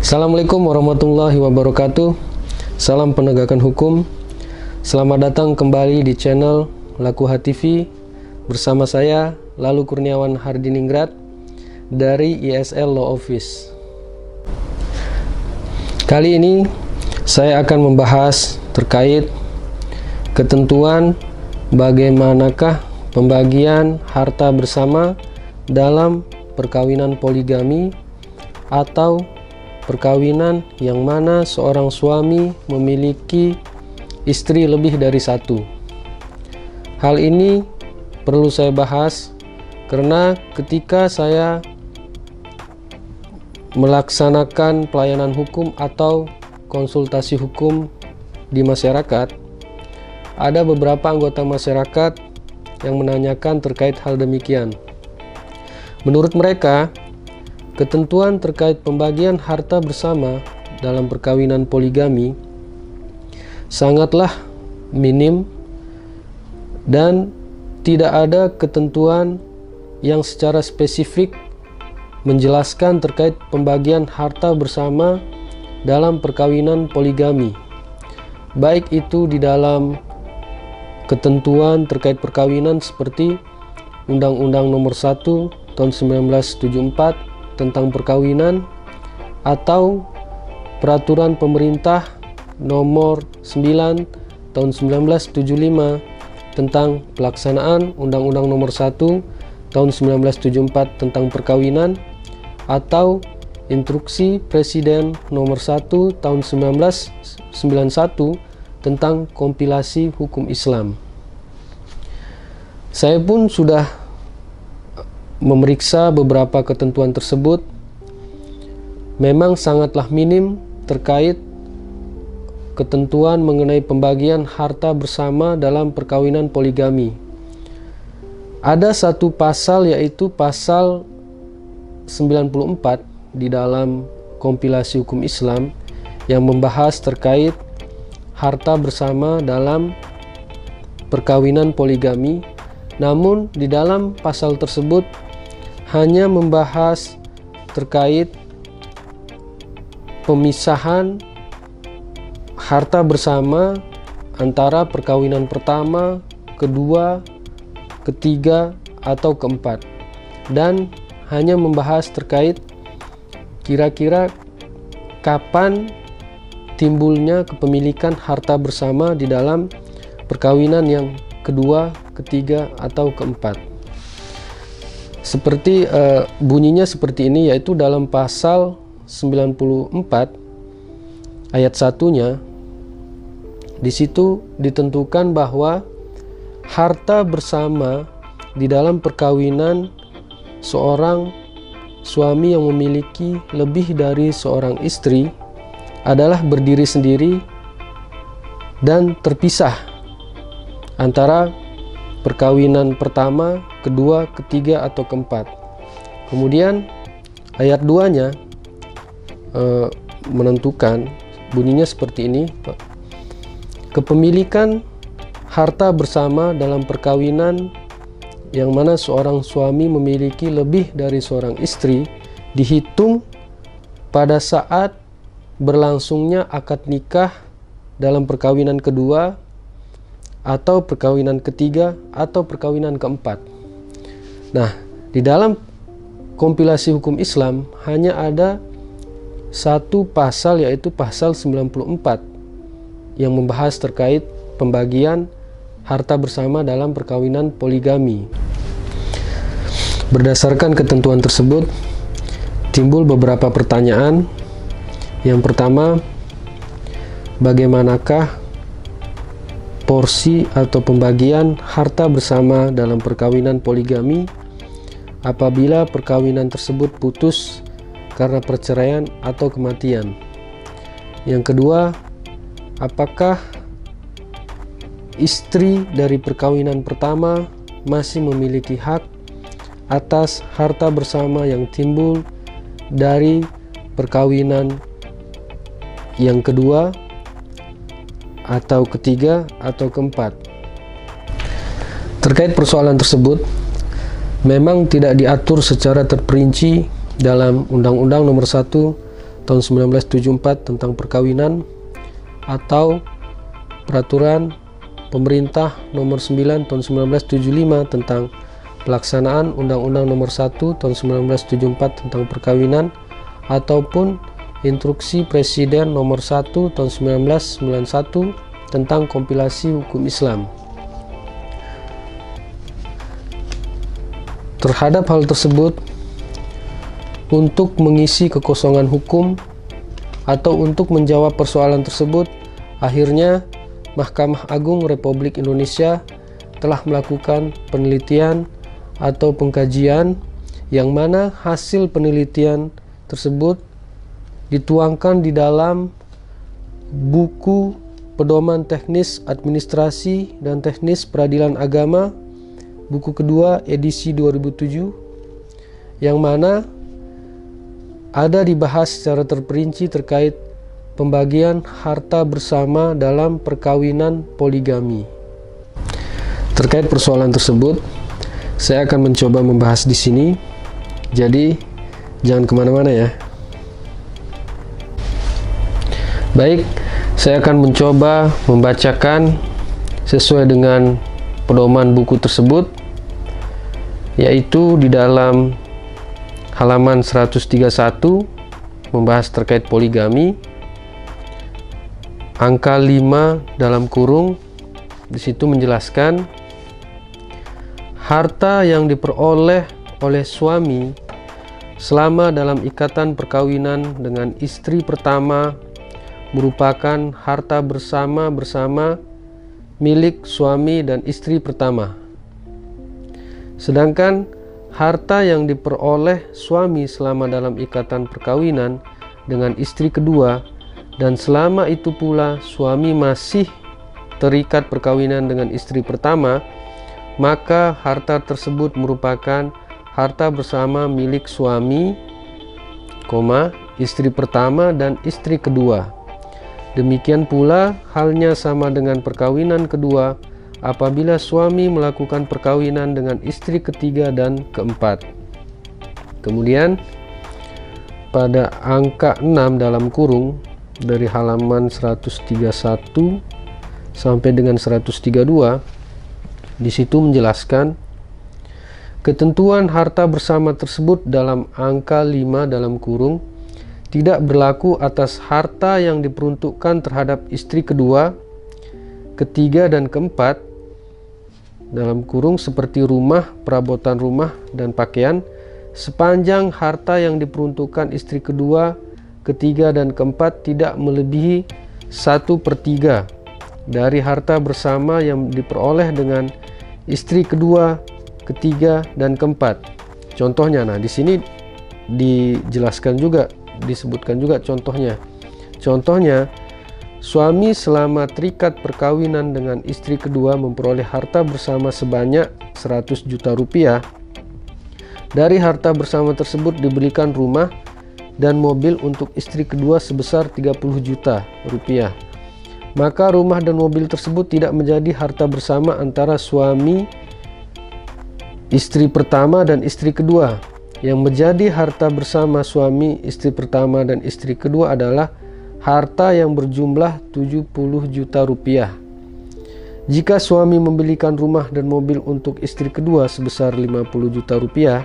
Assalamualaikum warahmatullahi wabarakatuh. Salam penegakan hukum. Selamat datang kembali di channel Lakuha TV bersama saya Lalu Kurniawan Hardiningrat dari ISL Law Office. Kali ini saya akan membahas terkait ketentuan bagaimanakah pembagian harta bersama dalam perkawinan poligami atau perkawinan yang mana seorang suami memiliki istri lebih dari satu. Hal ini perlu saya bahas karena ketika saya melaksanakan pelayanan hukum atau konsultasi hukum di masyarakat, ada beberapa anggota masyarakat yang menanyakan terkait hal demikian. Menurut mereka, ketentuan terkait pembagian harta bersama dalam perkawinan poligami sangatlah minim dan tidak ada ketentuan yang secara spesifik menjelaskan terkait pembagian harta bersama dalam perkawinan poligami, baik itu di dalam ketentuan terkait perkawinan seperti Undang-Undang Nomor 1 Tahun 1974 tentang perkawinan atau Peraturan Pemerintah Nomor 9 Tahun 1975 tentang pelaksanaan Undang-Undang Nomor 1 Tahun 1974 tentang perkawinan atau Instruksi Presiden Nomor 1 Tahun 1991 tentang kompilasi hukum Islam. Saya pun sudah memeriksa beberapa ketentuan tersebut. Memang sangatlah minim terkait ketentuan mengenai pembagian harta bersama dalam perkawinan poligami. Ada satu pasal, yaitu pasal 94 di dalam kompilasi hukum Islam yang membahas terkait harta bersama dalam perkawinan poligami. Namun di dalam pasal tersebut hanya membahas terkait pemisahan harta bersama antara perkawinan pertama, kedua, ketiga, atau keempat, dan hanya membahas terkait kira-kira kapan timbulnya kepemilikan harta bersama di dalam perkawinan yang kedua, ketiga, atau keempat. Seperti bunyinya seperti ini, yaitu dalam pasal 94 ayat 1-nya, di situ ditentukan bahwa harta bersama di dalam perkawinan seorang suami yang memiliki lebih dari seorang istri adalah berdiri sendiri dan terpisah antara perkawinan pertama, kedua, ketiga, atau keempat. Kemudian ayat 2-nya menentukan, bunyinya seperti ini, kepemilikan harta bersama dalam perkawinan yang mana seorang suami memiliki lebih dari seorang istri dihitung pada saat berlangsungnya akad nikah dalam perkawinan kedua atau perkawinan ketiga atau perkawinan keempat. Nah, di dalam kompilasi hukum Islam hanya ada satu pasal, yaitu pasal 94 yang membahas terkait pembagian harta bersama dalam perkawinan poligami. Berdasarkan ketentuan tersebut, timbul beberapa pertanyaan. Yang pertama, bagaimanakah porsi atau pembagian harta bersama dalam perkawinan poligami apabila perkawinan tersebut putus karena perceraian atau kematian? Yang kedua, apakah istri dari perkawinan pertama masih memiliki hak atas harta bersama yang timbul dari perkawinan yang kedua atau ketiga atau keempat? Terkait persoalan tersebut, memang tidak diatur secara terperinci dalam Undang-Undang Nomor 1 tahun 1974 tentang perkawinan, atau peraturan pemerintah nomor 9 tahun 1975 tentang pelaksanaan Undang-Undang nomor 1 tahun 1974 tentang perkawinan, ataupun Instruksi Presiden nomor 1 tahun 1991 tentang kompilasi hukum Islam. Terhadap hal tersebut, untuk mengisi kekosongan hukum atau untuk menjawab persoalan tersebut, akhirnya Mahkamah Agung Republik Indonesia telah melakukan penelitian atau pengkajian, yang mana hasil penelitian tersebut dituangkan di dalam buku Pedoman Teknis Administrasi dan Teknis Peradilan Agama, buku kedua edisi 2007, yang mana ada dibahas secara terperinci terkait pembagian harta bersama dalam perkawinan poligami. Terkait persoalan tersebut, saya akan mencoba membahas di sini, jadi jangan kemana-mana ya. Baik, saya akan mencoba membacakan sesuai dengan pedoman buku tersebut, yaitu di dalam halaman 131 membahas terkait poligami, angka 5 dalam kurung, di situ menjelaskan harta yang diperoleh oleh suami selama dalam ikatan perkawinan dengan istri pertama merupakan harta bersama milik suami dan istri pertama. Sedangkan harta yang diperoleh suami selama dalam ikatan perkawinan dengan istri kedua dan selama itu pula suami masih terikat perkawinan dengan istri pertama, maka harta tersebut merupakan harta bersama milik suami, istri pertama dan istri kedua. Demikian pula halnya sama dengan perkawinan kedua apabila suami melakukan perkawinan dengan istri ketiga dan keempat. Kemudian pada angka 6 dalam kurung dari halaman 131 sampai dengan 132, di situ menjelaskan ketentuan harta bersama tersebut dalam angka 5 dalam kurung tidak berlaku atas harta yang diperuntukkan terhadap istri kedua, ketiga dan keempat dalam kurung seperti rumah, perabotan rumah dan pakaian, sepanjang harta yang diperuntukkan istri kedua, ketiga dan keempat tidak melebihi 1/3 dari harta bersama yang diperoleh dengan istri kedua, ketiga dan keempat. Contohnya, nah di sini dijelaskan juga, disebutkan juga contohnya. Contohnya, suami selama terikat perkawinan dengan istri kedua memperoleh harta bersama sebanyak 100 juta rupiah. Dari harta bersama tersebut dibelikan rumah dan mobil untuk istri kedua sebesar 30 juta rupiah. Maka rumah dan mobil tersebut tidak menjadi harta bersama antara suami, istri pertama dan istri kedua. Yang menjadi harta bersama suami, istri pertama dan istri kedua adalah harta yang berjumlah 70 juta rupiah. Jika suami membelikan rumah dan mobil untuk istri kedua sebesar 50 juta rupiah,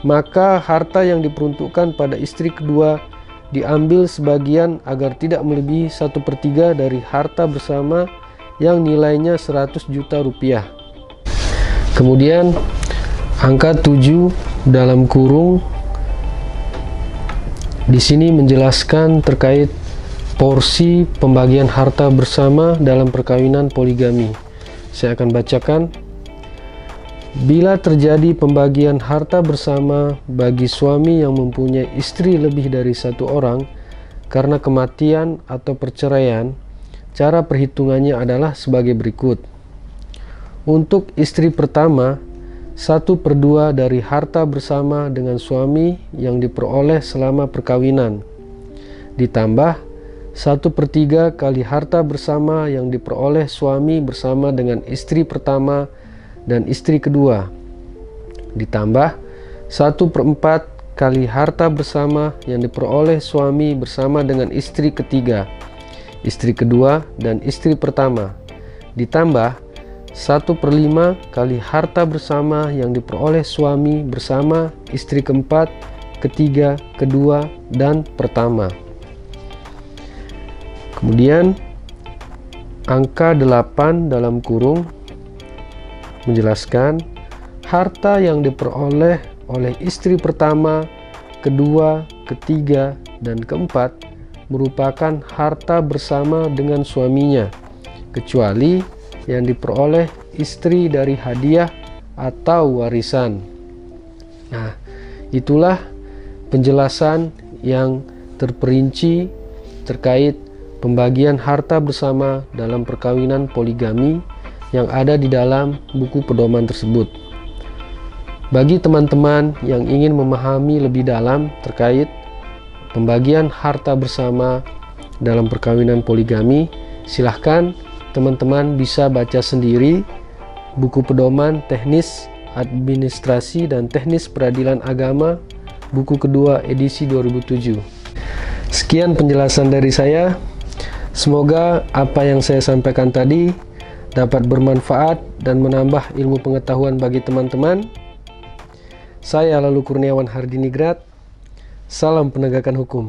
maka harta yang diperuntukkan pada istri kedua diambil sebagian agar tidak melebihi 1/3 dari harta bersama yang nilainya 100 juta rupiah. Kemudian angka 7 dalam kurung di sini menjelaskan terkait porsi pembagian harta bersama dalam perkawinan poligami. Saya akan bacakan. Bila terjadi pembagian harta bersama bagi suami yang mempunyai istri lebih dari satu orang karena kematian atau perceraian, cara perhitungannya adalah sebagai berikut. Untuk istri pertama, 1/2 dari harta bersama dengan suami yang diperoleh selama perkawinan, ditambah 1/3 kali harta bersama yang diperoleh suami bersama dengan istri pertama dan istri kedua, ditambah 1/4 kali harta bersama yang diperoleh suami bersama dengan istri ketiga, istri kedua, dan istri pertama, ditambah 1/5 kali harta bersama yang diperoleh suami bersama istri keempat, ketiga, kedua, dan pertama. Kemudian angka 8 dalam kurung menjelaskan harta yang diperoleh oleh istri pertama, kedua, ketiga, dan keempat merupakan harta bersama dengan suaminya, kecuali yang diperoleh istri dari hadiah atau warisan. Nah, itulah penjelasan yang terperinci terkait pembagian harta bersama dalam perkawinan poligami yang ada di dalam buku pedoman tersebut. Bagi teman-teman yang ingin memahami lebih dalam terkait pembagian harta bersama dalam perkawinan poligami, silahkan teman-teman bisa baca sendiri buku pedoman teknis administrasi dan teknis peradilan agama buku kedua edisi 2007. Sekian penjelasan dari saya. Semoga apa yang saya sampaikan tadi dapat bermanfaat dan menambah ilmu pengetahuan bagi teman-teman. Saya Lalu Kurniawan Hardiningrat. Salam penegakan hukum.